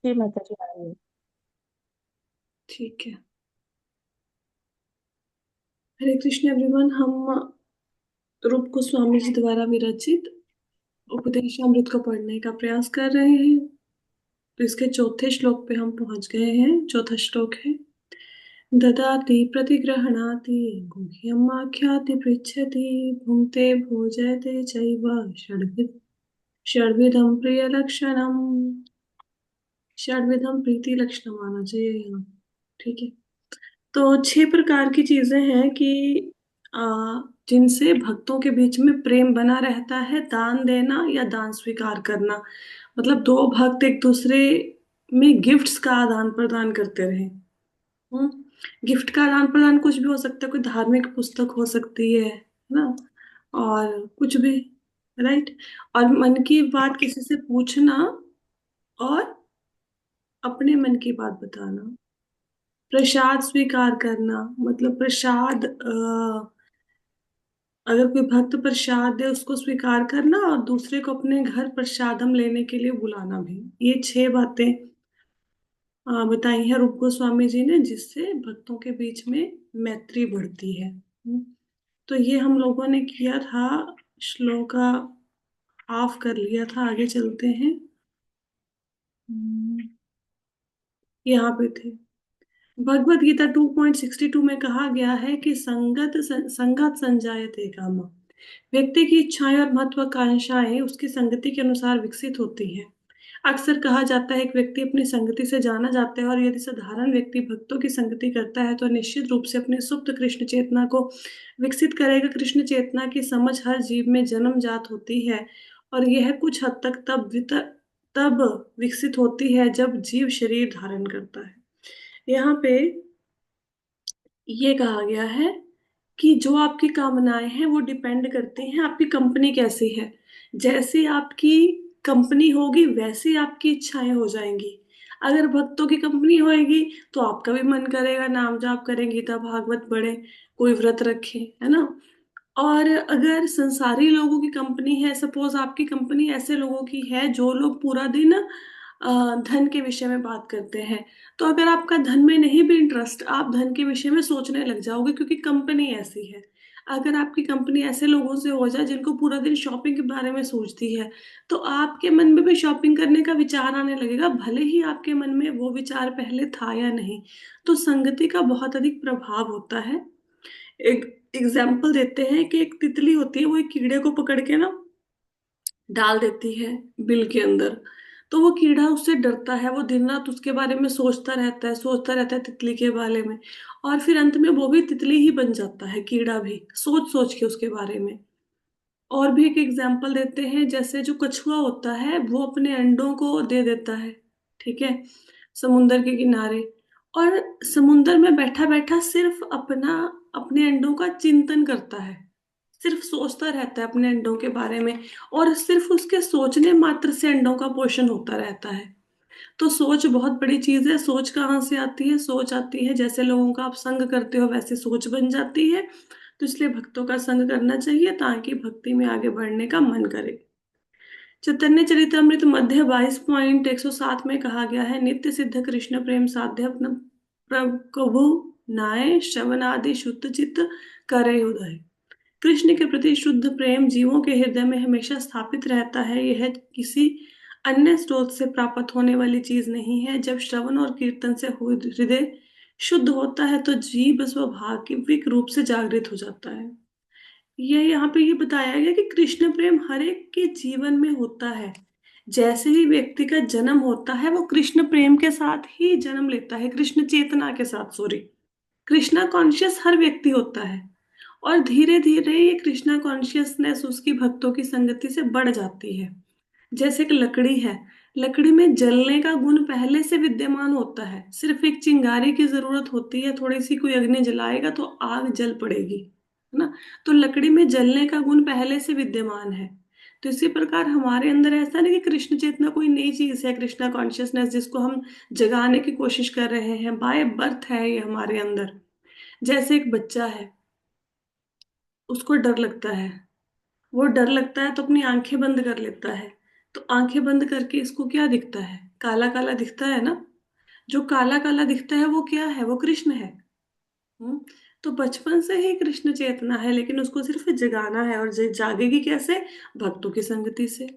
जी माता जी आ रही है। ठीक है। हरे कृष्ण एवरीवन। हम रूप गोस्वामी जी द्वारा विरचित उपदेशामृत को पढ़ने का प्रयास कर रहे हैं। तो इसके चौथे श्लोक पे हम पहुंच गए हैं। चौथा श्लोक है, ददाति प्रतिगृह्णाति गुह्यम् आख्याति पृच्छति भुङ्क्ते भोजयते चैव षड्विधं प्रिय लक्षणम। षड्विधम प्रीति लक्षणम आना चाहिए यहाँ। ठीक है। तो 6 प्रकार की चीजें हैं कि आ, जिनसे भक्तों के बीच में प्रेम बना रहता है। दान देना या दान स्वीकार करना, मतलब दो भक्त एक दूसरे में गिफ्ट्स का आदान प्रदान करते रहे। गिफ्ट का आदान प्रदान कुछ भी हो सकता है, कोई धार्मिक पुस्तक हो सकती है ना, और कुछ भी। राइट। और मन की बात किसी से पूछना और अपने मन की बात बताना। प्रसाद स्वीकार करना, मतलब प्रसाद अगर कोई भक्त प्रसाद दे उसको स्वीकार करना, और दूसरे को अपने घर प्रसादम लेने के लिए बुलाना भी। ये 6 बातें बताई हैं रूप गोस्वामी जी ने, जिससे भक्तों के बीच में मैत्री बढ़ती है। तो ये हम लोगों ने किया था। श्लोका ऑफ कर लिया था। आगे चलते हैं। हम्म, यहाँ पे थे। भगवत गीता 2.62 में कहा गया है कि संगत संजायते काम। व्यक्ति की इच्छाएं और महत्वाकांक्षाएं उसकी संगति के अनुसार विकसित होती हैं। अक्सर कहा जाता है कि व्यक्ति अपनी संगति से जाना जाता है, और यदि साधारण व्यक्ति भक्तों की संगति करता है तो निश्चित रूप से अपनी सुप्त कृष्ण चेतना को विकसित करेगा। कृष्ण चेतना की समझ हर जीव में जन्मजात होती है, और यह कुछ हद तक तब विकसित होती है जब जीव शरीर धारण करता है। यहाँ पे ये कहा गया है कि जो आपकी कामनाएं हैं वो डिपेंड करती हैं आपकी कंपनी कैसी है। जैसी आपकी कंपनी होगी वैसी आपकी इच्छाएं हो जाएंगी। अगर भक्तों की कंपनी होएगी तो आपका भी मन करेगा नाम जाप करें, गीता भागवत पढ़े, कोई व्रत रखे, है ना। और अगर संसारी लोगों की कंपनी है, सपोज आपकी कंपनी ऐसे लोगों की है जो लोग पूरा दिन धन के विषय में बात करते हैं, तो अगर आपका धन में नहीं भी इंटरेस्ट, आप धन के विषय में सोचने लग जाओगे, क्योंकि कंपनी ऐसी है। अगर आपकी कंपनी ऐसे लोगों से हो जाए जिनको पूरा दिन शॉपिंग के बारे में सोचती है, तो आपके मन में भी शॉपिंग करने का विचार आने लगेगा, भले ही आपके मन में वो विचार पहले था या नहीं। तो संगति का बहुत अधिक प्रभाव होता है। एक एग्जाम्पल देते हैं कि एक तितली होती है, वो एक कीड़े को पकड़ के ना डाल देती है बिल के अंदर। तो वो कीड़ा उससे डरता है, वो दिन रात उसके बारे में सोचता रहता है तितली के बारे में। और फिर अंत में वो भी तितली ही बन जाता है, कीड़ा भी सोच सोच के उसके बारे में। और भी एक एग्जाम्पल देते हैं, जैसे जो कछुआ होता है वो अपने अंडों को दे देता है, ठीक है, समुंदर के किनारे। और समुंदर में बैठा बैठा सिर्फ अपना अपने अंडों का चिंतन करता है, सिर्फ सोचता रहता है अपने अंडों के बारे में। और सिर्फ उसके सोचने मात्र से अंडों का पोषण होता रहता है। तो सोच बहुत बड़ी चीज है। सोच कहाँ से आती है? सोच आती है, जैसे लोगों का आप संग करते हो वैसे सोच बन जाती है। तो इसलिए भक्तों का संग करना चाहिए ताकि भक्ति में आगे बढ़ने का मन करे। चैतन्य चरितमृत मध्य 22.107 में कहा गया है, नित्य सिद्ध कृष्ण प्रेम साध्य अपना प्रभु नाय श्रवण आदि शुद्ध चित्त करे उदय। कृष्ण के प्रति शुद्ध प्रेम जीवों के हृदय में हमेशा स्थापित रहता है। यह किसी अन्य स्रोत से प्राप्त होने वाली चीज नहीं है। जब श्रवण और कीर्तन से हृदय शुद्ध होता है तो जीव स्वाभाविक रूप से जागृत हो जाता है। यह यहाँ पे ये बताया गया कि कृष्ण प्रेम हर एक के जीवन में होता है। जैसे ही व्यक्ति का जन्म होता है वो कृष्ण प्रेम के साथ ही जन्म लेता है, कृष्ण चेतना के साथ, सॉरी, कृष्णा कॉन्शियस हर व्यक्ति होता है। और धीरे धीरे ये कृष्णा कॉन्शियसनेस उसकी भक्तों की संगति से बढ़ जाती है। जैसे कि लकड़ी है, लकड़ी में जलने का गुण पहले से विद्यमान होता है, सिर्फ एक चिंगारी की जरूरत होती है, थोड़ी सी कोई अग्नि जलाएगा तो आग जल पड़ेगी, है ना। तो लकड़ी में जलने का गुण पहले से विद्यमान है। तो इसी प्रकार हमारे अंदर ऐसा नहीं कि कृष्ण चेतना कोई नई चीज है, कृष्णा कॉन्शियसनेस जिसको हम जगाने की कोशिश कर रहे हैं, बाय बर्थ है ये हमारे अंदर। जैसे एक बच्चा है, उसको डर लगता है, वो डर लगता है तो अपनी आंखें बंद कर लेता है। तो आंखें बंद करके इसको क्या दिखता है? काला काला दिखता है ना, जो काला काला दिखता है वो क्या है? वो कृष्ण है। हम्म। तो बचपन से ही कृष्ण चेतना है, लेकिन उसको सिर्फ जगाना है, और जागेगी कैसे? भक्तों की संगति से।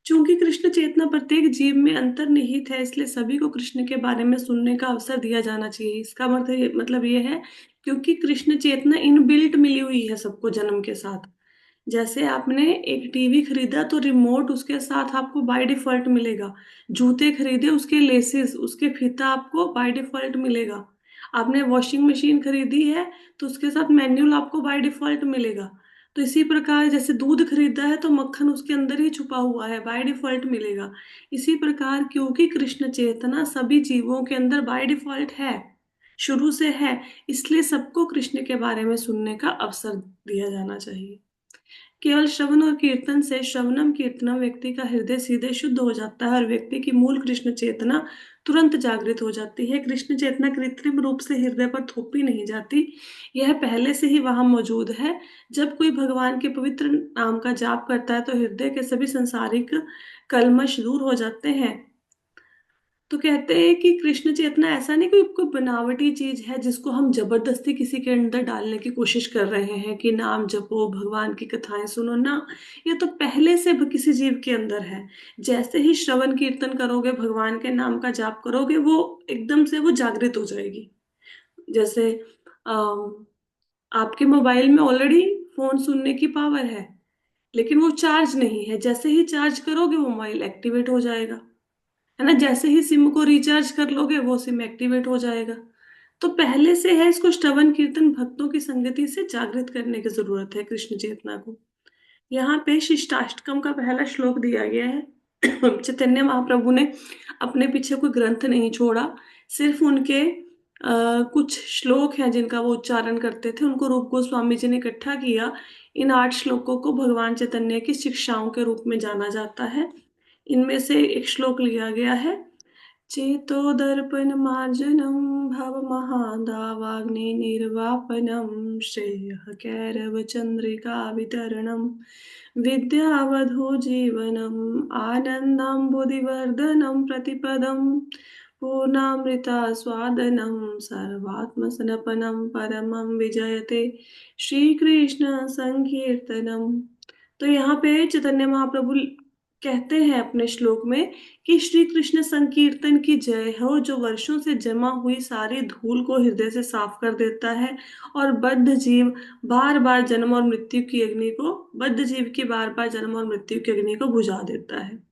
चूंकि कृष्ण चेतना प्रत्येक जीव में अंतर्निहित है, इसलिए सभी को कृष्ण के बारे में सुनने का अवसर दिया जाना चाहिए। इसका मतलब ये है, क्योंकि कृष्ण चेतना इनबिल्ट मिली हुई है सबको जन्म के साथ। जैसे आपने एक टीवी खरीदा तो रिमोट उसके साथ आपको बाय डिफॉल्ट मिलेगा। जूते खरीदे, उसके लेसेस, उसके फीता आपको बाय डिफॉल्ट मिलेगा। आपने वॉशिंग मशीन खरीदी है तो उसके साथ मैन्युअल आपको बाय डिफॉल्ट मिलेगा। तो इसी प्रकार जैसे दूध खरीदा है तो मक्खन उसके अंदर ही छुपा हुआ है, बाय डिफॉल्ट मिलेगा। इसी प्रकार क्योंकि कृष्ण चेतना सभी जीवों के अंदर बाय डिफॉल्ट है, शुरू से है, इसलिए सबको कृष्ण के बारे में सुनने का अवसर दिया जाना चाहिए। केवल श्रवण और कीर्तन से, श्रवणम कीर्तनम, व्यक्ति का हृदय सीधे शुद्ध हो जाता है और व्यक्ति की मूल कृष्ण चेतना तुरंत जागृत हो जाती है। कृष्ण चेतना कृत्रिम रूप से हृदय पर थोपी नहीं जाती, यह पहले से ही वहां मौजूद है। जब कोई भगवान के पवित्र नाम का जाप करता है तो हृदय के सभी संसारिक कल्मश दूर हो जाते हैं। तो कहते हैं कि कृष्ण चेतना ऐसा नहीं कोई कोई बनावटी चीज है जिसको हम जबरदस्ती किसी के अंदर डालने की कोशिश कर रहे हैं कि नाम जपो, भगवान की कथाएं सुनो ना। ये तो पहले से किसी जीव के अंदर है। जैसे ही श्रवण कीर्तन करोगे, भगवान के नाम का जाप करोगे, वो एकदम से वो जागृत हो जाएगी। जैसे अम, आपके मोबाइल में ऑलरेडी फोन सुनने की पावर है, लेकिन वो चार्ज नहीं है। जैसे ही चार्ज करोगे वो मोबाइल एक्टिवेट हो जाएगा, है ना। जैसे ही सिम को रिचार्ज कर लोगे वो सिम एक्टिवेट हो जाएगा। तो पहले से है, इसको श्रवण कीर्तन भक्तों की संगति से जागृत करने की जरूरत है कृष्ण चेतना को। यहाँ पे शिष्टाष्टकम का पहला श्लोक दिया गया है। चैतन्य महाप्रभु ने अपने पीछे कोई ग्रंथ नहीं छोड़ा, सिर्फ उनके कुछ श्लोक हैं जिनका वो उच्चारण करते थे, उनको रूप गोस्वामी जी ने इकट्ठा किया। इन 8 श्लोकों को भगवान चैतन्य की शिक्षाओं के रूप में जाना जाता है। इनमें से एक श्लोक लिया गया है। चेतोदर्पण मार्जनम भवमहादावाग्नि निर्वापनम श्रेयः कैरव चंद्रिका वितरणम विद्यावधो जीवनम आनन्दाम्बुधिवर्धनम प्रतिपदम पूर्णामृता स्वादनम सर्वात्मसनपनम परमं विजयते श्रीकृष्ण संकीर्तनम। तो यहाँ पे चैतन्य महाप्रभु कहते हैं अपने श्लोक में कि श्री कृष्ण संकीर्तन की जय हो, जो वर्षों से जमा हुई सारी धूल को हृदय से साफ कर देता है और बद्ध जीव की बार बार जन्म और मृत्यु की अग्नि को बुझा देता है।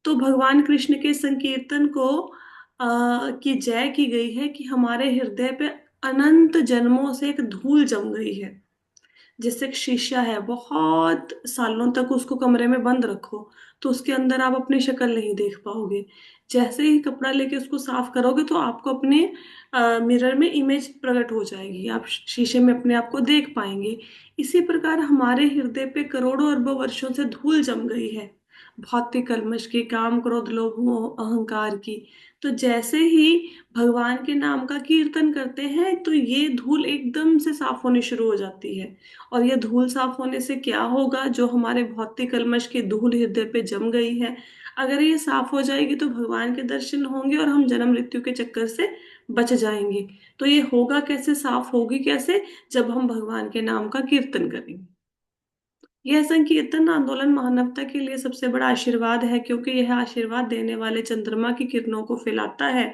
तो भगवान कृष्ण के संकीर्तन को की जय की गई है कि हमारे हृदय पे अनंत जन्मों से एक धूल जम गई है। जैसे एक शीशा है, बहुत सालों तक उसको कमरे में बंद रखो तो उसके अंदर आप अपनी शक्ल नहीं देख पाओगे। जैसे ही कपड़ा लेके उसको साफ करोगे तो आपको अपने मिरर में इमेज प्रकट हो जाएगी, आप शीशे में अपने आप को देख पाएंगे। इसी प्रकार हमारे हृदय पे करोड़ों अरबों वर्षों से धूल जम गई है, भौतिक कल्मश की, काम क्रोध लोभ मोह अहंकार की। तो जैसे ही भगवान के नाम का कीर्तन करते हैं तो ये धूल एकदम से साफ होनी शुरू हो जाती है। और ये धूल साफ होने से क्या होगा? जो हमारे भौतिक कल्मश की धूल हृदय पे जम गई है, अगर ये साफ हो जाएगी तो भगवान के दर्शन होंगे और हम जन्म मृत्यु के चक्कर से बच जाएंगे। तो ये होगा कैसे, साफ होगी कैसे? जब हम भगवान के नाम का कीर्तन करेंगे। यह संकीर्तन आंदोलन मानवता के लिए सबसे बड़ा आशीर्वाद है, क्योंकि यह आशीर्वाद देने वाले चंद्रमा की किरणों को फैलाता है।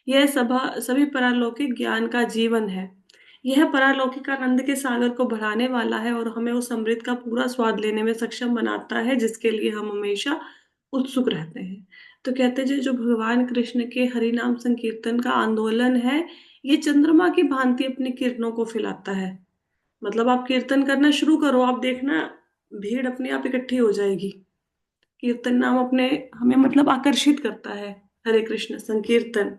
यह सभी पारलौकिक ज्ञान का जीवन है। यह पारलौकिक आनंद के सागर को बढ़ाने वाला है और हमें उस अमृत का पूरा स्वाद लेने में सक्षम बनाता है, जिसके लिए हम हमेशा उत्सुक रहते हैं। तो कहते हैं जो भगवान कृष्ण के हरि नाम संकीर्तन का आंदोलन है, ये चंद्रमा की भांति अपनी किरणों को फैलाता है। मतलब आप कीर्तन करना शुरू करो, आप देखना भीड़ अपने आप इकट्ठी हो जाएगी। कीर्तन नाम अपने हमें मतलब आकर्षित करता है। हरे कृष्ण संकीर्तन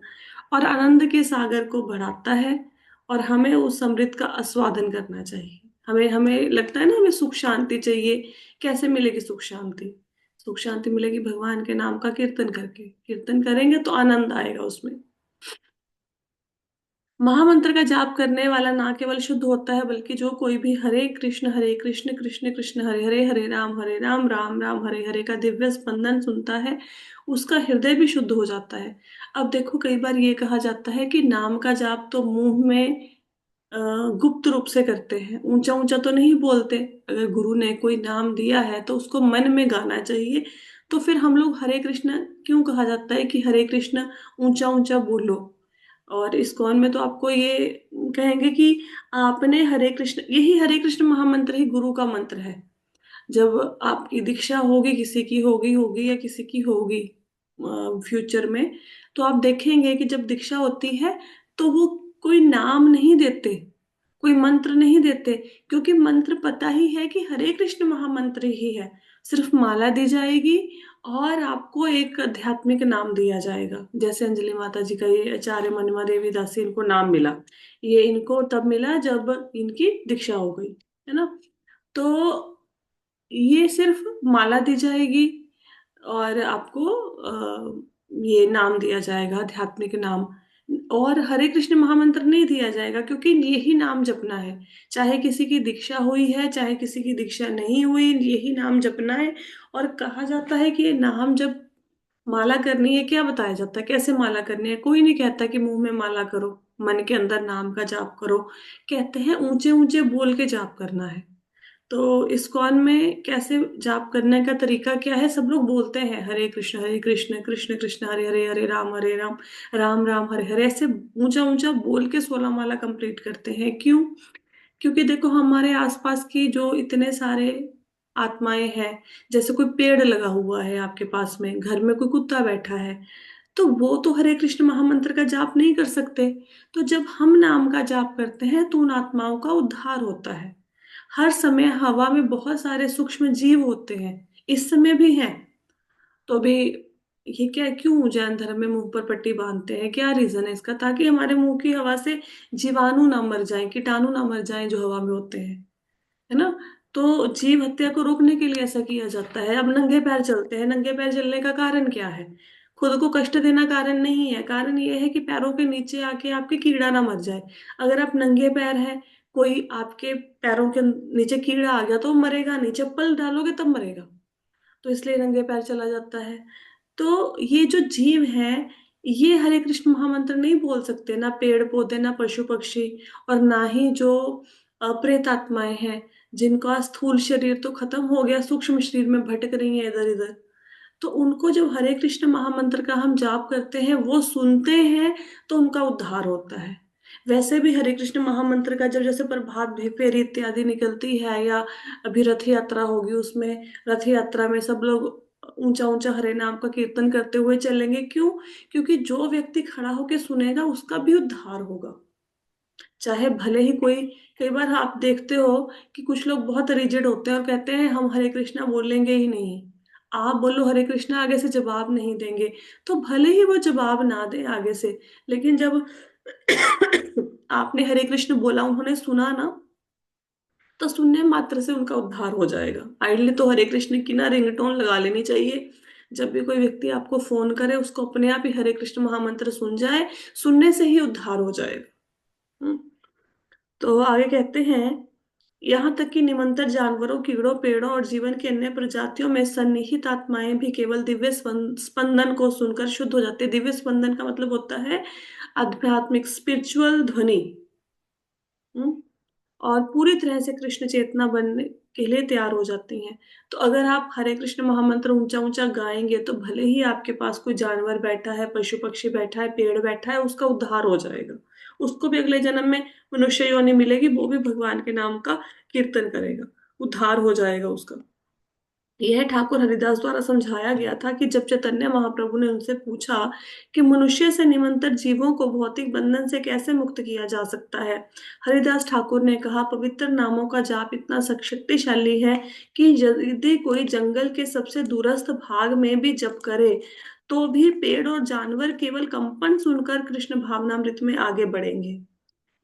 और आनंद के सागर को बढ़ाता है, और हमें उस अमृत का आस्वादन करना चाहिए। हमें हमें लगता है ना, हमें सुख शांति चाहिए। कैसे मिलेगी सुख शांति? सुख शांति मिलेगी भगवान के नाम का कीर्तन करके। कीर्तन करेंगे तो आनंद आएगा उसमें। महामंत्र का जाप करने वाला ना केवल शुद्ध होता है, बल्कि जो कोई भी हरे कृष्ण कृष्ण कृष्ण हरे हरे, हरे राम राम राम हरे हरे का दिव्य स्पंदन सुनता है, उसका हृदय भी शुद्ध हो जाता है। अब देखो, कई बार ये कहा जाता है कि नाम का जाप तो मुंह में अ, गुप्त रूप से करते हैं, ऊंचा ऊंचा तो नहीं बोलते। अगर गुरु ने कोई नाम दिया है तो उसको मन में गाना चाहिए। तो फिर हम लोग हरे कृष्ण क्यों कहा जाता है कि हरे कृष्ण ऊंचा ऊंचा बोलो? और इस्कॉन में तो आपको ये कहेंगे कि आपने हरे कृष्ण, यही हरे कृष्ण महामंत्र ही गुरु का मंत्र है। जब आपकी दीक्षा होगी, किसी की होगी होगी या किसी की होगी फ्यूचर में, तो आप देखेंगे कि जब दीक्षा होती है तो वो कोई नाम नहीं देते, कोई मंत्र नहीं देते, क्योंकि मंत्र पता ही है कि हरे कृष्ण महामंत्र ही है। सिर्फ माला दी जाएगी और आपको एक आध्यात्मिक नाम दिया जाएगा। जैसे अंजलि माता जी का ये आचार्य मनिमा देवी दासी, इनको नाम मिला, ये इनको तब मिला जब इनकी दीक्षा हो गई, है ना। तो ये सिर्फ माला दी जाएगी और आपको ये नाम दिया जाएगा, आध्यात्मिक नाम। और हरे कृष्ण महामंत्र नहीं दिया जाएगा, क्योंकि यही नाम जपना है। चाहे किसी की दीक्षा हुई है, चाहे किसी की दीक्षा नहीं हुई, यही नाम जपना है। और कहा जाता है कि ये नाम जब माला करनी है, क्या बताया जाता है कैसे माला करनी है? कोई नहीं कहता कि मुंह में माला करो, मन के अंदर नाम का जाप करो। कहते हैं ऊंचे ऊंचे बोल के जाप करना है। तो इस्कॉन में कैसे जाप करने का तरीका क्या है? सब लोग बोलते हैं हरे कृष्ण कृष्ण कृष्ण हरे हरे, हरे राम राम राम हरे हरे, ऐसे ऊंचा ऊंचा बोल के 16 माला कंप्लीट करते हैं। क्यों? क्योंकि देखो, हमारे आसपास की जो इतने सारे आत्माएं हैं, जैसे कोई पेड़ लगा हुआ है आपके पास में, घर में कोई कुत्ता बैठा है, तो वो तो हरे कृष्ण महामंत्र का जाप नहीं कर सकते। तो जब हम नाम का जाप करते हैं तो उन आत्माओं का उद्धार होता है। हर समय हवा में बहुत सारे सूक्ष्म जीव होते हैं, इस समय भी हैं। तो अभी ये क्या, क्यों जैन धर्म में मुंह पर पट्टी बांधते हैं? क्या रीजन है इसका? ताकि हमारे मुंह की हवा से जीवाणु ना मर जाएं, कीटाणु ना मर जाएं जो हवा में होते हैं, है ना। तो जीव हत्या को रोकने के लिए ऐसा किया जाता है। अब नंगे पैर चलते हैं, नंगे पैर चलने का कारण क्या है? खुद को कष्ट देना कारण नहीं है, कारण ये है कि पैरों के नीचे आके आपके कीड़ा ना मर जाए। अगर आप नंगे पैर हैं, कोई आपके पैरों के नीचे कीड़ा आ गया तो वो मरेगा नहीं, चप्पल डालोगे तब मरेगा। तो इसलिए नंगे पैर चला जाता है। तो ये जो जीव है, ये हरे कृष्ण महामंत्र नहीं बोल सकते, ना पेड़ पौधे, ना पशु पक्षी, और ना ही जो प्रेत आत्माएं हैं, जिनका स्थूल शरीर तो खत्म हो गया, सूक्ष्म शरीर में भटक रही है इधर इधर। तो उनको जब हरे कृष्ण महामंत्र का हम जाप करते हैं, वो सुनते हैं, तो उनका उद्धार होता है। वैसे भी हरे कृष्ण महामंत्र का जब जैसे प्रभात फेरी इत्यादि निकलती है, या अभी रथ यात्रा होगी, उसमें रथ यात्रा में सब लोग ऊंचा ऊंचा हरे नाम का कीर्तन करते हुए चलेंगे। क्यों? क्योंकि जो व्यक्ति खड़ा होकर सुनेगा उसका भी उद्धार होगा। चाहे भले ही कोई, कई बार आप देखते हो कि कुछ लोग बहुत रिजिड होते हैं और कहते हैं हम हरे कृष्णा बोलेंगे ही नहीं। आप बोलो हरे कृष्णा, आगे से जवाब नहीं देंगे, तो भले ही वो जवाब ना दे आगे से, लेकिन जब आपने हरे कृष्ण बोला, उन्होंने सुना ना, तो सुनने मात्र से उनका उद्धार हो जाएगा। आइडली तो हरे कृष्ण की ना रिंगटोन लगा लेनी चाहिए। जब भी कोई व्यक्ति आपको फोन करे, उसको अपने आप ही हरे कृष्ण महामंत्र सुन जाए, सुनने से ही उद्धार हो जाएगा। हम्म। तो आगे कहते हैं, यहाँ तक कि निमंत्रण जानवरों, कीड़ों, पेड़ों और जीवन की अन्य प्रजातियों में सन्निहित आत्माएं भी केवल दिव्य स्पंदन को सुनकर शुद्ध हो जाते हैं। दिव्य स्पंदन का मतलब होता है आध्यात्मिक, स्पिरिचुअल ध्वनि। हम्म। और पूरी तरह से कृष्ण चेतना बनने के लिए तैयार हो जाती हैं। तो अगर आप हरे कृष्ण महामंत्र ऊंचा ऊंचा गाएंगे, तो भले ही आपके पास कोई जानवर बैठा है, पशु पक्षी बैठा है, पेड़ बैठा है, उसका उद्धार हो जाएगा। उसको भी अगले जन्म में मनुष्य योनि मिलेगी, वो भी भगवान के नाम का कीर्तन करेगा, उद्धार हो जाएगा उसका। यह ठाकुर हरिदास द्वारा समझाया गया था कि जब चैतन्य महाप्रभु ने उनसे पूछा कि मनुष्य से निमंत्रित जीवों को भौतिक बंधन से कैसे मुक्त किया जा सकता है, हरिदास ठाकुर ने कहा, पवित्र नामों का जाप इतना शक्तिशाली है कि यदि कोई जंगल के सबसे दूरस्थ भाग में भी जप करे, तो भी पेड़ और जानवर केवल कंपन सुनकर कृष्ण भावनामृत में आगे बढ़ेंगे।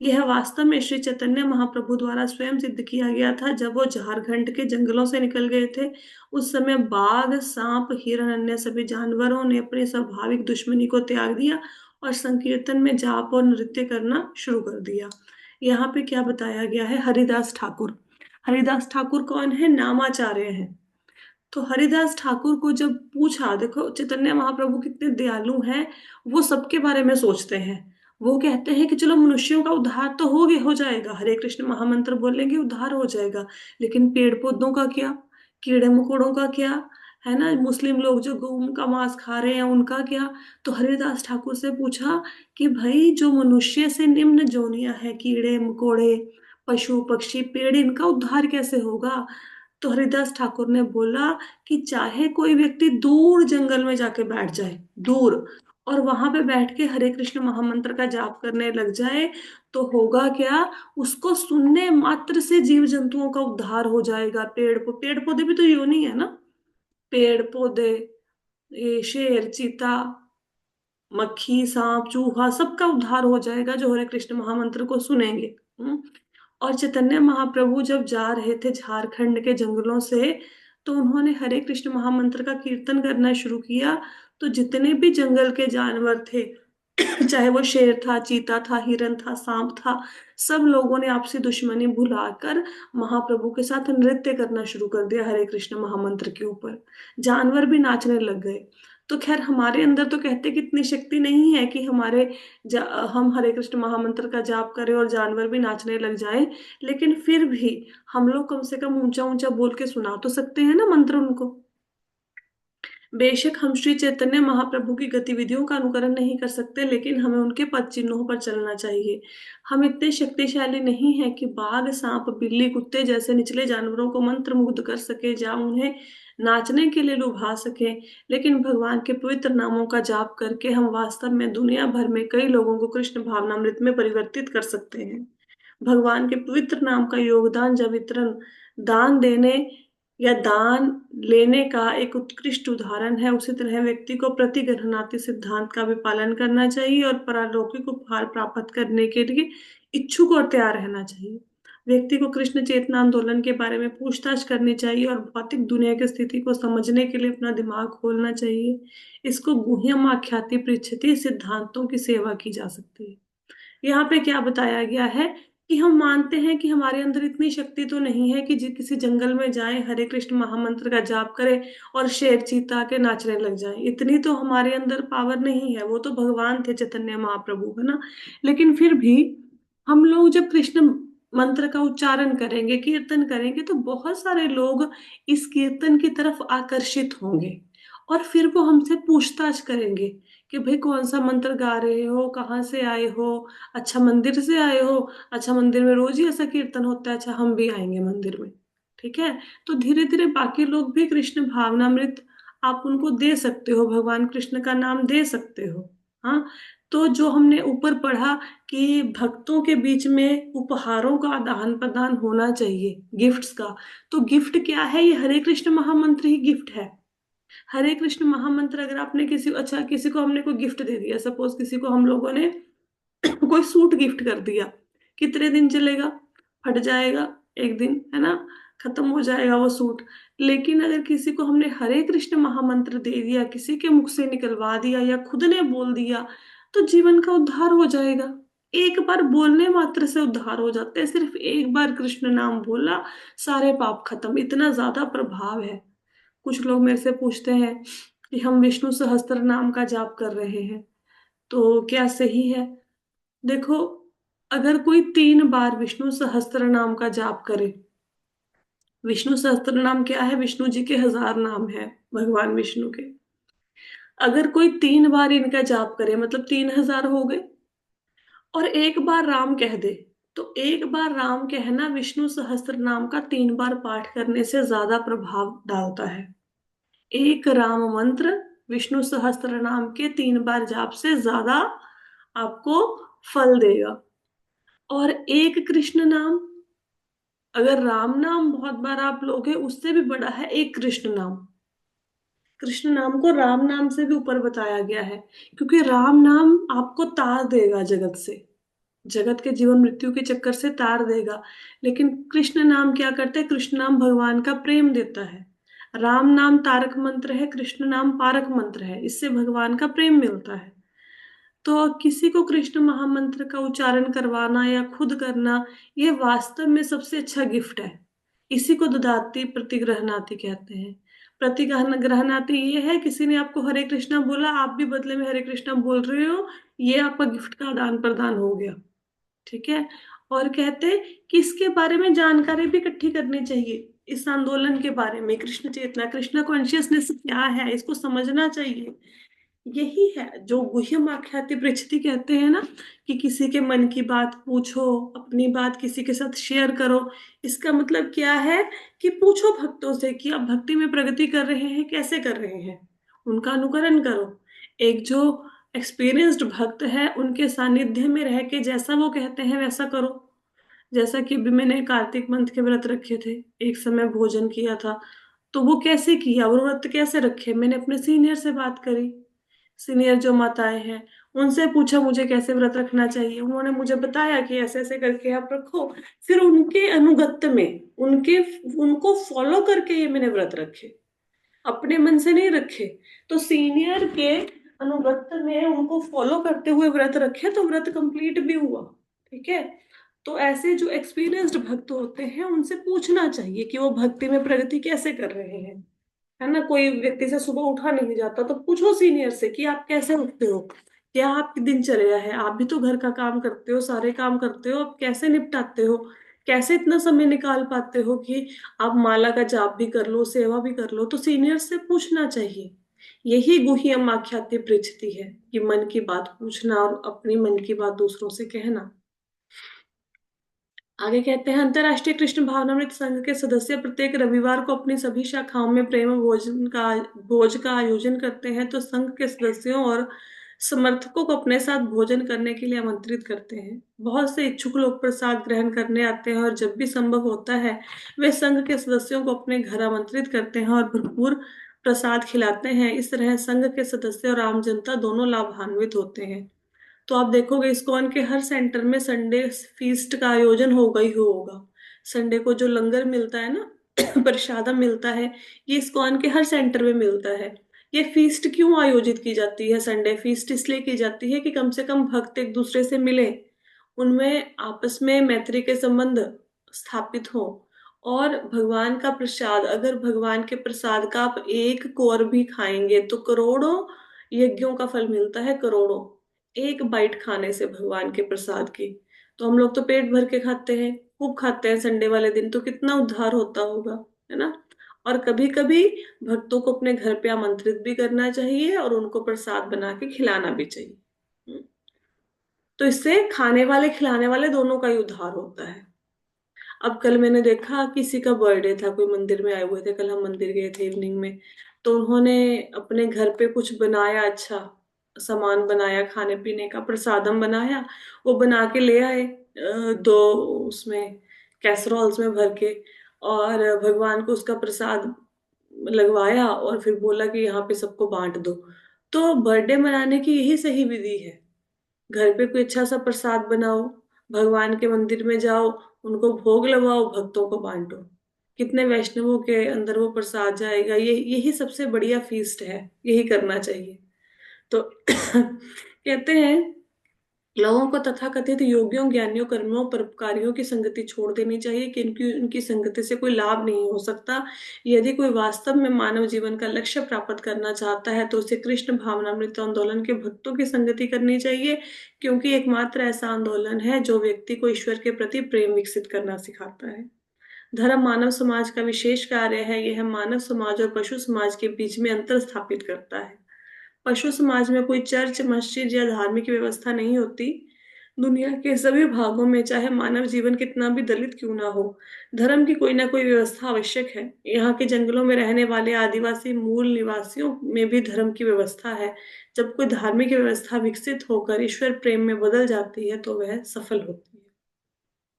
यह वास्तव में श्री चैतन्य महाप्रभु द्वारा स्वयं सिद्ध किया गया था। जब वो झारखंड के जंगलों से निकल गए थे, उस समय बाघ, सांप, हिरण, अन्य सभी जानवरों ने अपनी स्वाभाविक दुश्मनी को त्याग दिया और संकीर्तन में जाप और नृत्य करना शुरू कर दिया। यहाँ पे क्या बताया गया है, हरिदास ठाकुर। हरिदास ठाकुर कौन है, नामाचार्य हैं। तो हरिदास ठाकुर को जब पूछा, देखो चैतन्य महाप्रभु कितने दयालु हैं, वो सबके बारे में सोचते हैं। वो कहते हैं कि चलो मनुष्यों का उद्धार तो हो जाएगा, हरे कृष्ण महामंत्र बोलेंगे उद्धार हो जाएगा, लेकिन पेड़ पौधों का क्या, कीड़े मकोड़ों का क्या, है ना, मुस्लिम लोग जो गऊ का मांस खा रहे हैं उनका क्या। तो हरिदास ठाकुर से पूछा कि भाई जो मनुष्य से निम्न जोनियां है, कीड़े मकोड़े, पशु पक्षी पेड़, इनका उद्धार कैसे होगा। तो हरिदास ठाकुर ने बोला कि चाहे कोई व्यक्ति दूर जंगल में जाके बैठ जाए, दूर, और वहां पे बैठ के हरे कृष्ण महामंत्र का जाप करने लग जाए, तो होगा क्या, उसको सुनने मात्र से जीव जंतुओं का उद्धार हो जाएगा। पेड़ पौधे भी तो योनि है ना, पेड़ पौधे, ये शेर चीता मक्खी सांप चूहा, सबका उद्धार हो जाएगा जो हरे कृष्ण महामंत्र को सुनेंगे। और चैतन्य महाप्रभु जब जा रहे थे झारखंड के जंगलों से, तो उन्होंने हरे कृष्ण महामंत्र का कीर्तन करना शुरू किया। तो जितने भी जंगल के जानवर थे, चाहे वो शेर था, चीता था, हिरन था, सांप था, सब लोगों ने आपसी दुश्मनी भुलाकर महाप्रभु के साथ नृत्य करना शुरू कर दिया हरे कृष्ण महामंत्र के ऊपर। जानवर भी नाचने लग गए। तो खैर हमारे अंदर तो कहते कि इतनी शक्ति नहीं है कि हम हरे कृष्ण महामंत्र का जाप करें और जानवर भी नाचने लग जाए, लेकिन फिर भी हम लोग कम से कम ऊंचा ऊंचा बोल के सुना तो सकते हैं ना मंत्र उनको। बेशक हम श्री चैतन्य महाप्रभु की गतिविधियों का अनुकरण नहीं कर सकते, लेकिन हमें उनके पद चिन्हों पर चलना चाहिए। हम इतने शक्तिशाली नहीं हैं कि बाघ सांप बिल्ली कुत्ते जैसे निचले जानवरों को मंत्र मुग्ध कर सके या उन्हें नाचने के लिए लुभा सके, लेकिन भगवान के पवित्र नामों का जाप करके हम वास्तव में दुनिया भर में कई लोगों को कृष्ण भावनामृत में परिवर्तित कर सकते हैं। भगवान के पवित्र नाम का योगदान या वितरण दान देने या दान लेने का एक उत्कृष्ट उदाहरण है। उसी तरह व्यक्ति को प्रतिगृहणाति सिद्धांत का भी पालन करना चाहिए और पारलौकिक उपहार प्राप्त करने के लिए इच्छुक और तैयार रहना चाहिए। व्यक्ति को कृष्ण चेतना आंदोलन के बारे में पूछताछ करनी चाहिए और भौतिक दुनिया की स्थिति को समझने के लिए अपना दिमाग खोलना चाहिए। इसको गुह्यम आख्याति पृच्छति सिद्धांतों की सेवा की जा सकती है। यहाँ पे क्या बताया गया है कि हम मानते हैं कि हमारे अंदर इतनी शक्ति तो नहीं है कि किसी जंगल में जाएं, हरे कृष्ण महामंत्र का जाप करें और शेर चीता के नाचने लग जाएं। इतनी तो हमारे अंदर पावर नहीं है, वो तो भगवान थे चैतन्य महाप्रभु, है ना। लेकिन फिर भी हम लोग जब कृष्ण मंत्र का उच्चारण करेंगे, कीर्तन करेंगे, तो बहुत सारे लोग इस कीर्तन की तरफ आकर्षित होंगे और फिर वो हमसे पूछताछ करेंगे कि भाई कौन सा मंत्र गा रहे हो, कहाँ से आए हो, अच्छा मंदिर से आए हो, अच्छा मंदिर में रोज ही ऐसा कीर्तन होता है, अच्छा हम भी आएंगे मंदिर में। ठीक है, तो धीरे धीरे बाकी लोग भी कृष्ण भावनामृत आप उनको दे सकते हो, भगवान कृष्ण का नाम दे सकते हो। हाँ, तो जो हमने ऊपर पढ़ा कि भक्तों के बीच में उपहारों का आदान प्रदान होना चाहिए, गिफ्ट्स का, तो गिफ्ट क्या है, ये हरे कृष्ण महामंत्र ही गिफ्ट है। हरे कृष्ण महामंत्र अगर आपने किसी को हमने कोई गिफ्ट दे दिया, सपोज किसी को हम लोगों ने कोई सूट गिफ्ट कर दिया, कितने दिन चलेगा, फट जाएगा एक दिन, है ना, खत्म हो जाएगा वो सूट। लेकिन अगर किसी को हमने हरे कृष्ण महामंत्र दे दिया, किसी के मुख से निकलवा दिया या खुद ने बोल दिया, तो जीवन का उद्धार हो जाएगा। एक बार बोलने मात्र से उद्धार हो जाते हैं, सिर्फ एक बार कृष्ण नाम बोला, सारे पाप खत्म, इतना ज्यादा प्रभाव है। कुछ लोग मेरे से पूछते हैं कि हम विष्णु सहस्त्र नाम का जाप कर रहे हैं, तो क्या सही है। देखो, अगर कोई 3 बार विष्णु सहस्त्र नाम का जाप करे, विष्णु सहस्त्र नाम क्या है, विष्णु जी के 1000 नाम है, भगवान विष्णु के। अगर कोई 3 बार इनका जाप करे मतलब 3000 हो गए, और एक बार राम कह दे, तो एक बार राम कहना विष्णु सहस्त्र नाम का 3 बार पाठ करने से ज्यादा प्रभाव डालता है। एक राम मंत्र विष्णु सहस्त्र नाम के 3 बार जाप से ज्यादा आपको फल देगा। और एक कृष्ण नाम, अगर राम नाम बहुत बार आप लोगे, उससे भी बड़ा है एक कृष्ण नाम। कृष्ण नाम को राम नाम से भी ऊपर बताया गया है, क्योंकि राम नाम आपको तार देगा जगत से, जगत के जीवन मृत्यु के चक्कर से तार देगा। लेकिन कृष्ण नाम क्या करता है, कृष्ण नाम भगवान का प्रेम देता है। राम नाम तारक मंत्र है, कृष्ण नाम पारक मंत्र है, इससे भगवान का प्रेम मिलता है। तो किसी को कृष्ण महामंत्र का उच्चारण करवाना या खुद करना, ये वास्तव में सबसे अच्छा गिफ्ट है। इसी को ददाति प्रतिगृहणाति कहते हैं। प्रतिगृहणाति ये है, किसी ने आपको हरे कृष्णा बोला, आप भी बदले में हरे कृष्णा बोल रहे हो, ये आपका गिफ्ट का आदान प्रदान हो गया। ठीक है। और कहते हैं कि इसके बारे में जानकारी भी इकट्ठी करनी चाहिए, इस आंदोलन के बारे में, कृष्ण चेतना, कृष्ण कॉन्शियसनेस क्या है, इसको समझना चाहिए। यही है जो गुह्यम आख्याति पृच्छति कहते हैं ना, कि किसी के मन की बात पूछो, अपनी बात किसी के साथ शेयर करो। इसका मतलब क्या है कि पूछो भक्तों से कि आप भक्ति में प्रगति कर रहे हैं, कैसे कर रहे हैं, उनका अनुकरण करो। एक जो एक्सपीरियंस्ड भक्त है, उनके सानिध्य में रह के जैसा वो कहते हैं वैसा करो। जैसा कि अभी मैंने कार्तिक मंथ के व्रत रखे थे, एक समय भोजन किया था, तो वो कैसे किया, वो व्रत कैसे रखे, मैंने अपने सीनियर से बात करी। सीनियर जो माताएं हैं, उनसे पूछा मुझे कैसे व्रत रखना चाहिए, उन्होंने मुझे बताया कि ऐसे ऐसे करके आप रखो। फिर उनके अनुगत्य में, उनके उनको फॉलो करके ये मैंने व्रत रखे, अपने मन से नहीं रखे। तो सीनियर के अनुगत्य में उनको फॉलो करते हुए व्रत रखे, तो व्रत कंप्लीट भी हुआ। ठीक है। तो ऐसे जो एक्सपीरियंस्ड भक्त होते हैं, उनसे पूछना चाहिए कि वो भक्ति में प्रगति कैसे कर रहे हैं। है ना, कोई व्यक्ति से सुबह उठा नहीं जाता, तो पूछो सीनियर से कि आप कैसे उठते हो, क्या आपकी दिनचर्या है, आप भी तो घर का काम करते हो, सारे काम करते हो, आप कैसे निपटाते हो, कैसे इतना समय निकाल पाते हो कि आप माला का जाप भी कर लो, सेवा भी कर लो। तो सीनियर से पूछना चाहिए। यही गुह्यम आख्याति पृच्छति है, कि मन की बात पूछना और अपनी मन की बात दूसरों से कहना। आगे कहते हैं, अंतर्राष्ट्रीय कृष्ण भावनामृत संघ के सदस्य प्रत्येक रविवार को अपनी सभी शाखाओं में प्रेम भोज का आयोजन करते हैं। तो संघ के सदस्यों और समर्थकों को अपने साथ भोजन करने के लिए आमंत्रित करते हैं। बहुत से इच्छुक लोग प्रसाद ग्रहण करने आते हैं, और जब भी संभव होता है वे संघ के सदस्यों को अपने घर आमंत्रित करते हैं और भरपूर प्रसाद खिलाते हैं। इस तरह संघ के सदस्य और आम जनता दोनों लाभान्वित होते हैं। तो आप देखोगे इस्कॉन के हर सेंटर में संडे फीस्ट का आयोजन होगा ही होगा। संडे को जो लंगर मिलता है ना, प्रसादम मिलता है, ये इस्कॉन के हर सेंटर में मिलता है। ये फीस्ट क्यों आयोजित की जाती है, संडे फीस्ट इसलिए की जाती है कि कम से कम भक्त एक दूसरे से मिले, उनमें आपस में मैत्री के संबंध स्थापित हो। और भगवान का प्रसाद, अगर भगवान के प्रसाद का आप एक कौर भी खाएंगे तो करोड़ों यज्ञों का फल मिलता है, करोड़ों, एक बाइट खाने से भगवान के प्रसाद की। तो हम लोग तो पेट भर के खाते हैं, खूब खाते हैं संडे वाले दिन, तो कितना उद्धार होता होगा, है ना। और कभी कभी भक्तों को अपने घर पे आमंत्रित भी करना चाहिए, और उनको प्रसाद बना के खिलाना भी चाहिए। तो इससे खाने वाले खिलाने वाले दोनों का ही उद्धार होता है। अब कल मैंने देखा किसी का बर्थडे था, कोई मंदिर में आए हुए थे, कल हम मंदिर गए थे इवनिंग में, तो उन्होंने अपने घर पे कुछ बनाया, अच्छा सामान बनाया, खाने पीने का प्रसादम बनाया, वो बना के ले आए, दो उसमें कैसरोल्स में भर के, और भगवान को उसका प्रसाद लगवाया, और फिर बोला कि यहाँ पे सबको बांट दो। तो बर्थडे मनाने की यही सही विधि है। घर पे कोई अच्छा सा प्रसाद बनाओ, भगवान के मंदिर में जाओ, उनको भोग लगाओ, भक्तों को बांटो। कितने वैष्णवों के अंदर वो प्रसाद जाएगा, ये यही सबसे बढ़िया फीस्ट है, यही करना चाहिए। तो कहते हैं, लोगों को तथाकथित योगियों, ज्ञानियों, कर्मियों, परोपकारियों की संगति छोड़ देनी चाहिए, क्योंकि उनकी संगति से कोई लाभ नहीं हो सकता। यदि कोई वास्तव में मानव जीवन का लक्ष्य प्राप्त करना चाहता है, तो उसे कृष्ण भावनामृत आंदोलन के भक्तों की संगति करनी चाहिए, क्योंकि एकमात्र ऐसा आंदोलन है जो व्यक्ति को ईश्वर के प्रति प्रेम विकसित करना सिखाता है। धर्म मानव समाज का विशेष कार्य है, यह मानव समाज और पशु समाज के बीच में अंतर स्थापित करता है। पशु समाज में कोई चर्च, मस्जिद या धार्मिक व्यवस्था नहीं होती। दुनिया के सभी भागों में, चाहे मानव जीवन कितना भी दलित क्यों ना हो, धर्म की कोई ना कोई व्यवस्था आवश्यक है। यहाँ के जंगलों में रहने वाले आदिवासी मूल निवासियों में भी धर्म की व्यवस्था है। जब कोई धार्मिक व्यवस्था विकसित होकर ईश्वर प्रेम में बदल जाती है, तो वह सफल होती है।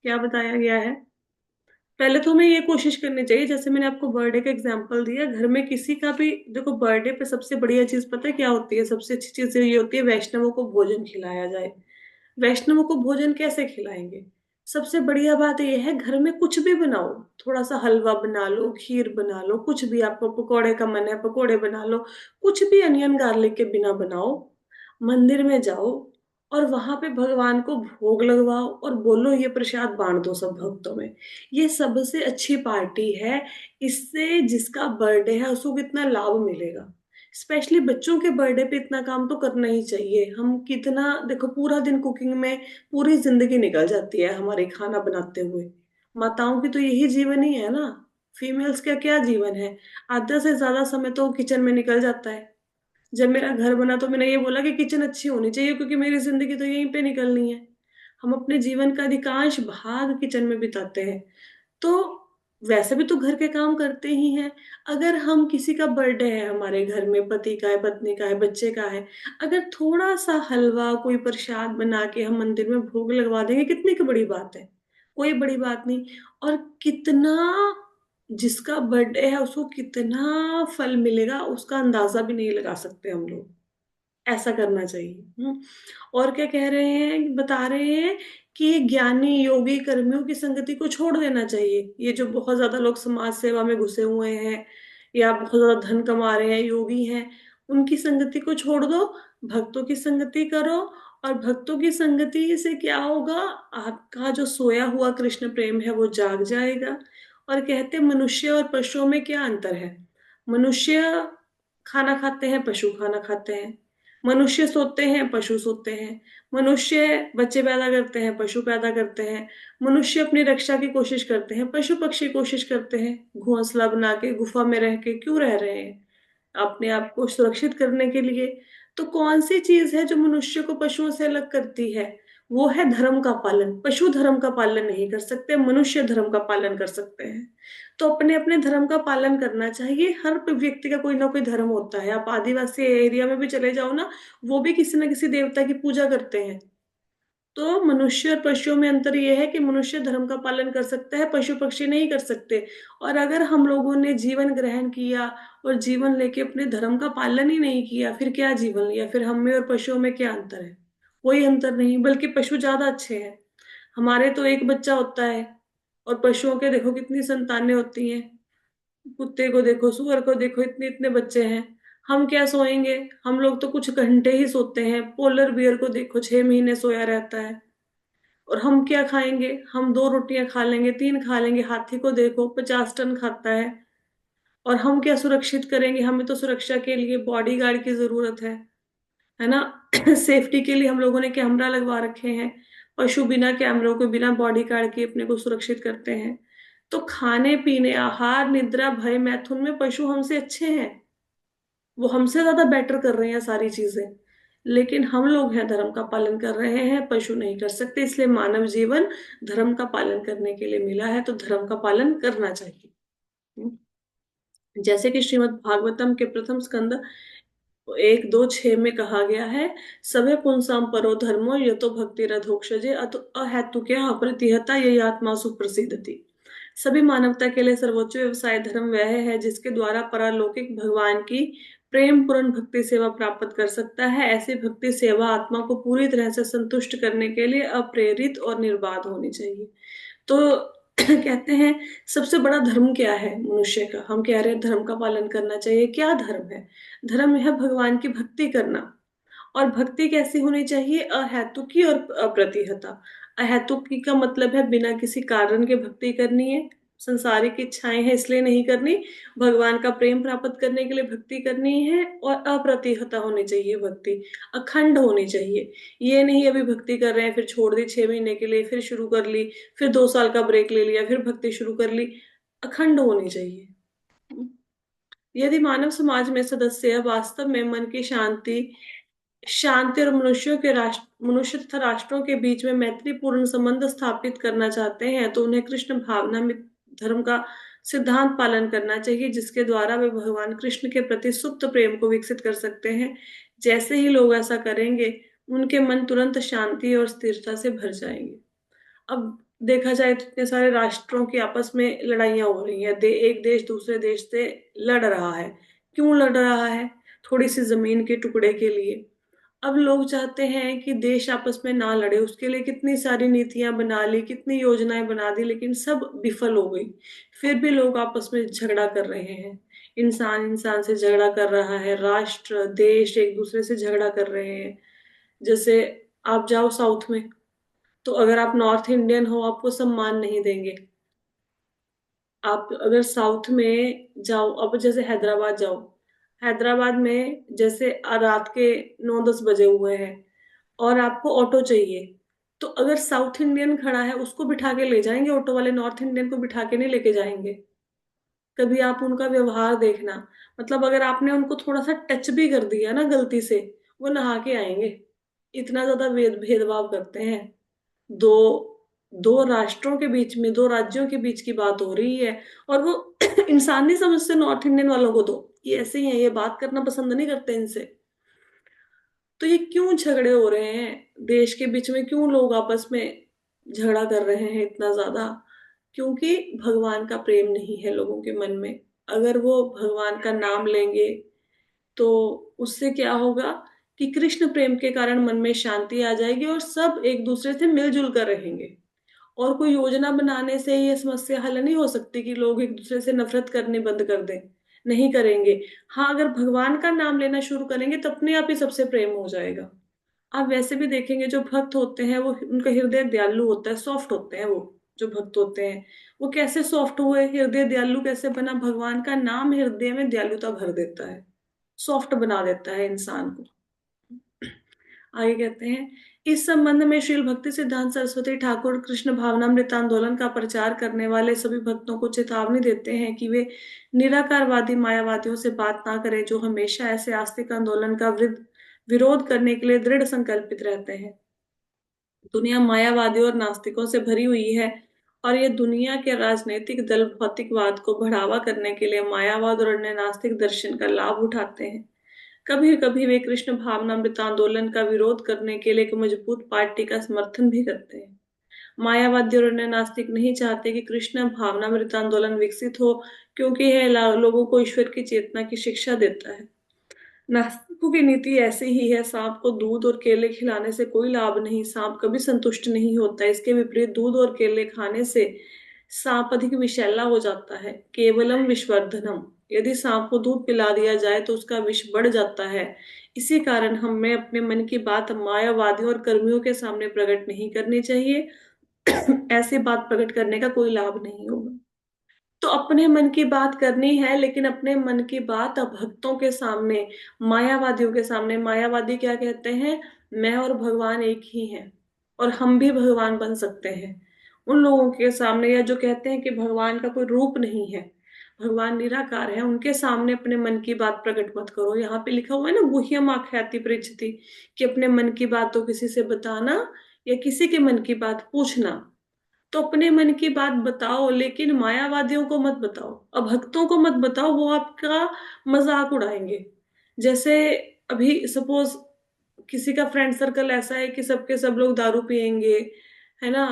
क्या बताया गया है? पहले तो हमें ये कोशिश करनी चाहिए, जैसे मैंने आपको बर्थडे का एग्जांपल दिया, घर में किसी का भी, देखो बर्थडे पे सबसे बढ़िया चीज पता है क्या होती है, सबसे अच्छी चीज ये होती है, वैष्णवों को भोजन खिलाया जाए। वैष्णवों को भोजन कैसे खिलाएंगे? सबसे बढ़िया बात यह है, घर में कुछ भी बनाओ, थोड़ा सा हलवा बना लो, खीर बना लो, कुछ भी, आपको पकोड़े का मन है पकोड़े बना लो, कुछ भी अनियन गार्लिक के बिना बनाओ, मंदिर में जाओ, और वहां पे भगवान को भोग लगवाओ और बोलो ये प्रसाद बांट दो सब भक्तों में। ये सबसे अच्छी पार्टी है। इससे जिसका बर्थडे है उसको कितना लाभ मिलेगा। स्पेशली बच्चों के बर्थडे पे इतना काम तो करना ही चाहिए। हम कितना देखो पूरा दिन कुकिंग में पूरी जिंदगी निकल जाती है हमारी खाना बनाते हुए। माताओं की तो यही जीवन ही है ना। फीमेल्स का क्या जीवन है। आधा से ज्यादा समय तो किचन में निकल जाता है। जब मेरा घर बना तो मैंने ये बोला कि किचन अच्छी होनी चाहिए क्योंकि मेरी जिंदगी तो यहीं पे निकलनी है। हम अपने जीवन का अधिकांश भाग किचन में बिताते हैं। तो वैसे भी तो घर के काम करते ही हैं। अगर हम किसी का बर्थडे है हमारे घर में, पति का है, पत्नी का है, बच्चे का है, अगर थोड़ा सा हलवा कोई प्रसाद बना के हम मंदिर में भोग लगवा देंगे, कितनी की बड़ी बात है। कोई बड़ी बात नहीं। और कितना जिसका बर्थडे है उसको कितना फल मिलेगा उसका अंदाजा भी नहीं लगा सकते हम लोग। ऐसा करना चाहिए। और क्या कह रहे हैं, बता रहे हैं कि ज्ञानी योगी कर्मियों की संगति को छोड़ देना चाहिए। ये जो बहुत ज्यादा लोग समाज सेवा में घुसे हुए हैं या बहुत ज्यादा धन कमा रहे हैं, योगी हैं, उनकी संगति को छोड़ दो। भक्तों की संगति करो। और भक्तों की संगति से क्या होगा, आपका जो सोया हुआ कृष्ण प्रेम है वो जाग जाएगा। और कहते हैं मनुष्य और पशुओं में क्या अंतर है। मनुष्य खाना खाते हैं, पशु खाना खाते हैं। मनुष्य सोते हैं, पशु सोते हैं। मनुष्य बच्चे पैदा करते हैं, पशु पैदा करते हैं। मनुष्य अपनी रक्षा की कोशिश करते हैं, पशु पक्षी कोशिश करते हैं। घोंसला बना के गुफा में रह के क्यों रह रहे हैं, अपने आप को सुरक्षित करने के लिए। तो कौन सी चीज है जो मनुष्य को पशुओं से अलग करती है, वो है धर्म का पालन। पशु धर्म का पालन नहीं कर सकते, मनुष्य धर्म का पालन कर सकते हैं। तो अपने अपने धर्म का पालन करना चाहिए। हर व्यक्ति का कोई ना कोई धर्म होता है। आप आदिवासी एरिया में भी चले जाओ ना, वो भी किसी ना किसी देवता की पूजा करते हैं। तो मनुष्य और पशुओं में अंतर यह है कि मनुष्य धर्म का पालन कर सकता है, पशु पक्षी नहीं कर सकते। और अगर हम लोगों ने जीवन ग्रहण किया और जीवन लेके अपने धर्म का पालन ही नहीं किया, फिर क्या जीवन लिया, फिर हम में और पशुओं में क्या अंतर है। कोई अंतर नहीं, बल्कि पशु ज्यादा अच्छे हैं। हमारे तो एक बच्चा होता है और पशुओं के देखो कितनी संतानें होती हैं। कुत्ते को देखो, सुअर को देखो, इतने इतने बच्चे हैं। हम क्या सोएंगे, हम लोग तो कुछ घंटे ही सोते हैं। पोलर बियर को देखो 6 महीने सोया रहता है। और हम क्या खाएंगे, हम 2 रोटियां खा लेंगे, 3 खा लेंगे। हाथी को देखो 50 टन खाता है। और हम क्या सुरक्षित करेंगे, हमें तो सुरक्षा के लिए बॉडीगार्ड की जरूरत है ना। सेफ्टी के लिए हम लोगों ने कैमरा लगवा रखे हैं। पशु बिना कैमरों के, बिना बॉडीगार्ड के अपने को सुरक्षित करते हैं। तो खाने पीने, आहार, निद्रा, भय, मैथुन में पशु हमसे अच्छे हैं। वो हमसे ज्यादा बेटर कर रहे हैं सारी चीजें। लेकिन हम लोग हैं धर्म का पालन कर रहे हैं, पशु नहीं कर सकते। इसलिए मानव जीवन धर्म का पालन करने के लिए मिला है, तो धर्म का पालन करना चाहिए। जैसे कि श्रीमद् भागवतम के प्रथम स्कंद 1-2-6 में कहा गया है, सभे पुंसाम परो धर्मो ये तो भक्ति रथोक्षजे अहेतुक्या अप्रतिहता ये आत्मा सुप्रसिद्धति। सभी मानवता के लिए सर्वोच्च व्यवसाय धर्म वह है जिसके द्वारा परालौकिक भगवान की प्रेम पूर्ण भक्ति सेवा प्राप्त कर सकता है। ऐसी भक्ति सेवा आत्मा को पूरी तरह से संतुष्ट करने के लिए अप्रेरित और निर्बाध होनी चाहिए। तो कहते हैं सबसे बड़ा धर्म क्या है मनुष्य का, हम कह रहे हैं धर्म का पालन करना चाहिए। क्या धर्म है, धर्म है भगवान की भक्ति करना। और भक्ति कैसी होनी चाहिए, अहेतुकी और अप्रतिहता। अहेतुकी का मतलब है बिना किसी कारण के भक्ति करनी है, संसारिक इच्छाएं हैं इसलिए नहीं करनी, भगवान का प्रेम प्राप्त करने के लिए भक्ति करनी है। और अप्रतिहता होनी चाहिए भक्ति, अखंड होनी चाहिए। ये नहीं अभी भक्ति कर रहे हैं फिर छोड़ दी 6 महीने के लिए, फिर शुरू कर ली, फिर 2 साल का ब्रेक ले लिया, फिर भक्ति शुरू कर ली। अखंड होनी चाहिए। यदि मानव समाज में सदस्य वास्तव में मन की शांति शांति और मनुष्य तथा राष्ट्रों के बीच में मैत्रीपूर्ण संबंध स्थापित करना चाहते हैं तो उन्हें कृष्ण भावना में धर्म का सिद्धांत पालन करना चाहिए, जिसके द्वारा वे भगवान कृष्ण के प्रति सुप्त प्रेम को विकसित कर सकते हैं। जैसे ही लोग ऐसा करेंगे उनके मन तुरंत शांति और स्थिरता से भर जाएंगे। अब देखा जाए तो इतने सारे राष्ट्रों की आपस में लड़ाइयां हो रही हैं। एक देश दूसरे देश से लड़ रहा है। क्यों लड़ रहा है, थोड़ी सी जमीन के टुकड़े के लिए। अब लोग चाहते हैं कि देश आपस में ना लड़े, उसके लिए कितनी सारी नीतियां बना ली, कितनी योजनाएं बना दी, लेकिन सब विफल हो गई। फिर भी लोग आपस में झगड़ा कर रहे हैं। इंसान इंसान से झगड़ा कर रहा है, राष्ट्र देश एक दूसरे से झगड़ा कर रहे हैं। जैसे आप जाओ साउथ में, तो अगर आप नॉर्थ इंडियन हो आपको सम्मान नहीं देंगे। आप अगर साउथ में जाओ, अब जैसे हैदराबाद जाओ, हैदराबाद में जैसे रात के 9-10 बजे हुए हैं और आपको ऑटो चाहिए, तो अगर साउथ इंडियन खड़ा है उसको बिठा के ले जाएंगे ऑटो वाले, नॉर्थ इंडियन को बिठा के नहीं लेके जाएंगे। कभी आप उनका व्यवहार देखना, मतलब अगर आपने उनको थोड़ा सा टच भी कर दिया ना गलती से, वो नहा के आएंगे। इतना ज्यादा भेदभाव करते हैं। दो दो राष्ट्रों के बीच में, दो राज्यों के बीच की बात हो रही है, और वो इंसान नहीं समझते नॉर्थ इंडियन वालों को, तो ये ऐसे ही है, ये बात करना पसंद नहीं करते इनसे। तो ये क्यों झगड़े हो रहे हैं देश के बीच में, क्यों लोग आपस में झगड़ा कर रहे हैं इतना ज्यादा? क्योंकि भगवान का प्रेम नहीं है लोगों के मन में। अगर वो भगवान का नाम लेंगे तो उससे क्या होगा कि कृष्ण प्रेम के कारण मन में शांति आ जाएगी और सब एक दूसरे से मिलजुल कर रहेंगे। और कोई योजना बनाने से ये समस्या हल नहीं हो सकती कि लोग एक दूसरे से नफरत करनी बंद कर दें। नहीं करेंगे। हाँ, अगर भगवान का नाम लेना शुरू करेंगे तो अपने आप ही सबसे प्रेम हो जाएगा। आप वैसे भी देखेंगे जो भक्त होते हैं वो, उनका हृदय दयालु होता है, सॉफ्ट होते हैं वो। जो भक्त होते हैं वो कैसे सॉफ्ट हुए, हृदय दयालु कैसे बना? भगवान का नाम हृदय में दयालुता भर देता है, सॉफ्ट बना देता है इंसान को। आगे कहते हैं, इस संबंध में श्रील भक्ति सिद्धांत सरस्वती ठाकुर कृष्ण भावनामृत आंदोलन का प्रचार करने वाले सभी भक्तों को चेतावनी देते हैं कि वे निराकारवादी मायावादियों से बात ना करें, जो हमेशा ऐसे आस्तिक आंदोलन का विरोध करने के लिए दृढ़ संकल्पित रहते हैं। दुनिया मायावादियों और नास्तिकों से भरी हुई है, और ये दुनिया के राजनीतिक दल भौतिकवाद को बढ़ावा करने के लिए मायावाद और अन्य नास्तिक दर्शन का लाभ उठाते हैं। कभी कभी वे कृष्ण भावनामृत आंदोलन का विरोध करने के लिए एक मजबूत पार्टी का समर्थन भी करते हैं। मायावादी और अन्य नास्तिक नहीं चाहते कि कृष्ण भावनामृत आंदोलन विकसित हो, क्योंकि यह लोगों को ईश्वर की चेतना की शिक्षा देता है। नास्तिकों की नीति ऐसी ही है, सांप को दूध और केले खिलाने से कोई लाभ नहीं, सांप कभी संतुष्ट नहीं होता। इसके विपरीत दूध और केले खाने से सांप अधिक विषैला हो जाता है। केवलम विषवर्धनम, यदि सांप को दूध पिला दिया जाए तो उसका विष बढ़ जाता है। इसी कारण हमें अपने मन की बात मायावादियों और कर्मियों के सामने प्रकट नहीं करनी चाहिए। ऐसी बात प्रकट करने का कोई लाभ नहीं होगा। तो अपने मन की बात करनी है, लेकिन अपने मन की बात भक्तों के सामने, मायावादियों के सामने। मायावादी क्या कहते हैं? मैं और भगवान एक ही हैं, और हम भी भगवान बन सकते हैं। उन लोगों के सामने, या जो कहते हैं कि भगवान का कोई रूप नहीं है, भगवान निराकार है, उनके सामने अपने मन की बात प्रकट मत करो। यहाँ पे लिखा हुआ है ना, गुह्यम आख्याति पृच्छति, कि अपने मन की बात तो किसी से बताना, या किसी के मन की बात पूछना। तो अपने मन की बात बताओ, लेकिन मायावादियों को मत बताओ, अब भक्तों को मत बताओ, वो आपका मजाक उड़ाएंगे। जैसे अभी सपोज किसी का फ्रेंड सर्कल ऐसा है कि सबके सब लोग दारू पियेंगे, है ना,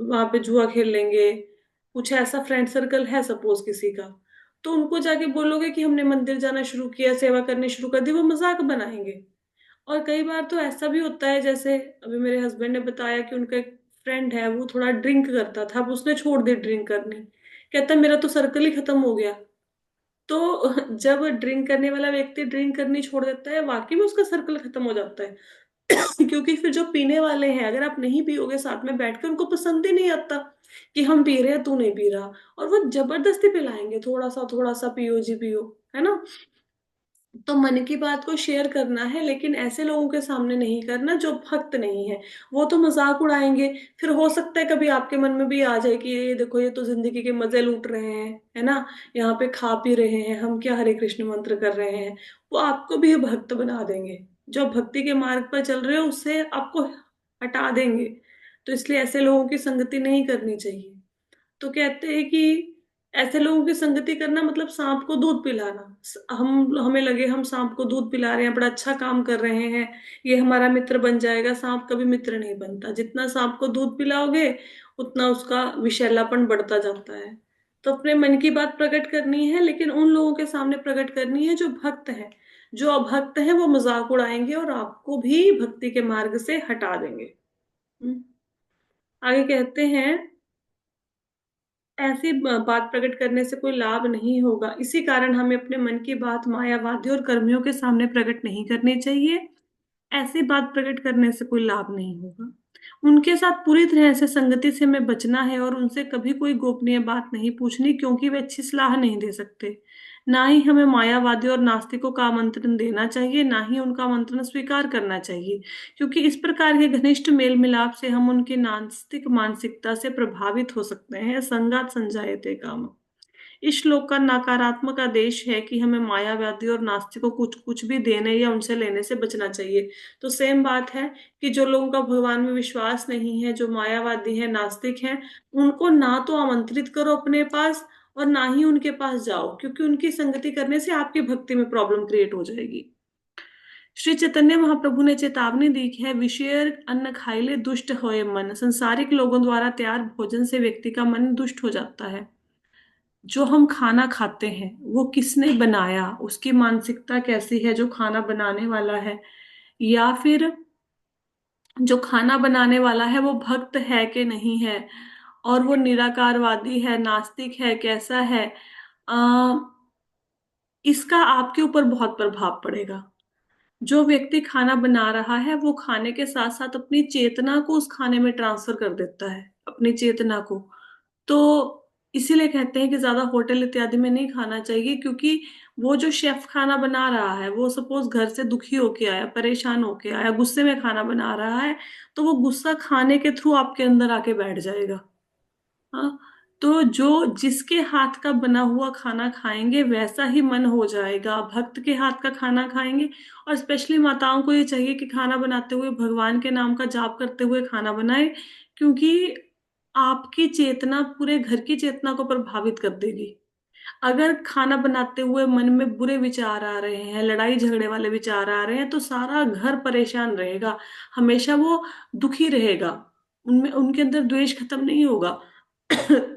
वहां पे जुआ खेल लेंगे, कुछ ऐसा फ्रेंड सर्कल है सपोज किसी का, तो उनको जाके बोलोगे कि हमने मंदिर जाना शुरू किया, सेवा करनी शुरू कर दी, वो मजाक बनाएंगे। और कई बार तो ऐसा भी होता है, जैसे अभी मेरे हस्बैंड ने बताया कि उनका एक फ्रेंड है, वो थोड़ा ड्रिंक करता था, अब उसने छोड़ दी ड्रिंक करनी। कहता मेरा तो सर्कल ही खत्म हो गया। तो जब ड्रिंक करने वाला व्यक्ति ड्रिंक करनी छोड़ देता है, वाकई में उसका सर्कल खत्म हो जाता है। क्योंकि फिर जो पीने वाले हैं, अगर आप नहीं पियोगे साथ में बैठ कर, उनको पसंद ही नहीं आता कि हम पी रहे हैं तू नहीं पी रहा, और वो जबरदस्ती पिलाएंगे, थोड़ा सा पियो जी पियो, है ना। तो मन की बात को शेयर करना है, लेकिन ऐसे लोगों के सामने नहीं करना जो भक्त नहीं है। वो तो मजाक उड़ाएंगे। फिर हो सकता है कभी आपके मन में भी आ जाए कि ये देखो, ये तो जिंदगी के मजे लूट रहे हैं, है ना, यहाँ पे खा पी रहे हैं, हम क्या हरे कृष्ण मंत्र कर रहे हैं। वो आपको भी भक्त बना देंगे। जो भक्ति के मार्ग पर चल रहे हो उससे आपको हटा देंगे। तो इसलिए ऐसे लोगों की संगति नहीं करनी चाहिए। तो कहते हैं कि ऐसे लोगों की संगति करना मतलब सांप को दूध पिलाना। हम हमें लगे हम सांप को दूध पिला रहे हैं, बड़ा अच्छा काम कर रहे हैं, ये हमारा मित्र बन जाएगा। सांप कभी मित्र नहीं बनता। जितना सांप को दूध पिलाओगे उतना उसका विषैलापन बढ़ता जाता है। तो अपने मन की बात प्रकट करनी है, लेकिन उन लोगों के सामने प्रकट करनी है जो भक्त हैं। जो अभक्त हैं वो मजाक उड़ाएंगे और आपको भी भक्ति के मार्ग से हटा देंगे। हम्म। आगे कहते हैं, ऐसी बात प्रकट करने से कोई लाभ नहीं होगा, इसी कारण हमें अपने मन की बात मायावादियों और कर्मियों के सामने प्रकट नहीं करनी चाहिए। ऐसी बात प्रकट करने से कोई लाभ नहीं होगा। उनके साथ पूरी तरह से संगति से हमें बचना है और उनसे कभी कोई गोपनीय बात नहीं पूछनी, क्योंकि वे अच्छी सलाह नहीं दे सकते। ना ही हमें मायावादी और नास्तिकों का आमंत्रण देना चाहिए, ना ही उनका आमंत्रण स्वीकार करना चाहिए, क्योंकि इस प्रकार के घनिष्ठ मेल मिलाप से हम उनकी नास्तिक मानसिकता से प्रभावित हो सकते हैं। संगात संजायते काम। इस श्लोक का नकारात्मक आदेश है कि हमें मायावादी और नास्तिकों को कुछ कुछ भी देने या उनसे लेने से बचना चाहिए। तो सेम बात है कि जो लोगों का भगवान में विश्वास नहीं है, जो मायावादी है, नास्तिक हैं, उनको ना तो आमंत्रित करो अपने पास और ना ही उनके पास जाओ, क्योंकि उनकी संगति करने से आपकी भक्ति में प्रॉब्लम क्रिएट हो जाएगी। श्री चैतन्य महाप्रभु ने चेतावनी दी है, विषय अन्न खाइले दुष्ट होए मन। संसारिक लोगों द्वारा तैयार भोजन से व्यक्ति का मन दुष्ट हो जाता है। जो हम खाना खाते हैं वो किसने बनाया, उसकी मानसिकता कैसी है जो खाना बनाने वाला है, या फिर जो खाना बनाने वाला है वो भक्त है कि नहीं है, और वो निराकारवादी है, नास्तिक है, कैसा है, आ, इसका आपके ऊपर बहुत प्रभाव पड़ेगा। जो व्यक्ति खाना बना रहा है वो खाने के साथ साथ अपनी चेतना को उस खाने में ट्रांसफर कर देता है, अपनी चेतना को। तो इसीलिए कहते हैं कि ज्यादा होटल इत्यादि में नहीं खाना चाहिए, क्योंकि वो जो शेफ खाना बना रहा है वो सपोज घर से दुखी होके आया, परेशान होके आया, गुस्से में खाना बना रहा है, तो वो गुस्सा खाने के थ्रू आपके अंदर आके बैठ जाएगा। हाँ। तो जो जिसके हाथ का बना हुआ खाना खाएंगे वैसा ही मन हो जाएगा। भक्त के हाथ का खाना खाएंगे। और स्पेशली माताओं को ये चाहिए कि खाना बनाते हुए भगवान के नाम का जाप करते हुए खाना बनाए, क्योंकि आपकी चेतना पूरे घर की चेतना को प्रभावित कर देगी। अगर खाना बनाते हुए मन में बुरे विचार आ रहे हैं, लड़ाई झगड़े वाले विचार आ रहे हैं, तो सारा घर परेशान रहेगा, हमेशा वो दुखी रहेगा, उनमें उनके अंदर द्वेष खत्म नहीं होगा।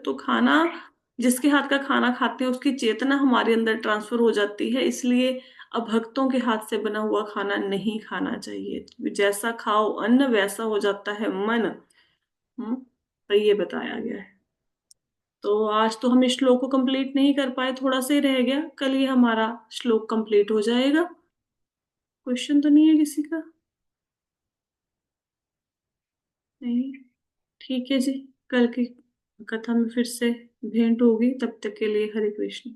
तो खाना, जिसके हाथ का खाना खाते हैं उसकी चेतना हमारे अंदर ट्रांसफर हो जाती है, इसलिए अभक्तों के हाथ से बना हुआ खाना नहीं खाना चाहिए। जैसा खाओ अन्न वैसा हो जाता है मन। तो ये बताया गया है। तो आज तो हम इस श्लोक को कंप्लीट नहीं कर पाए, थोड़ा सा ही रह गया, कल ये हमारा श्लोक कंप्लीट हो जाएगा। क्वेश्चन तो नहीं है किसी का? नहीं। ठीक है जी। कल की कथा में फिर से भेंट होगी, तब तक के लिए हरे कृष्ण।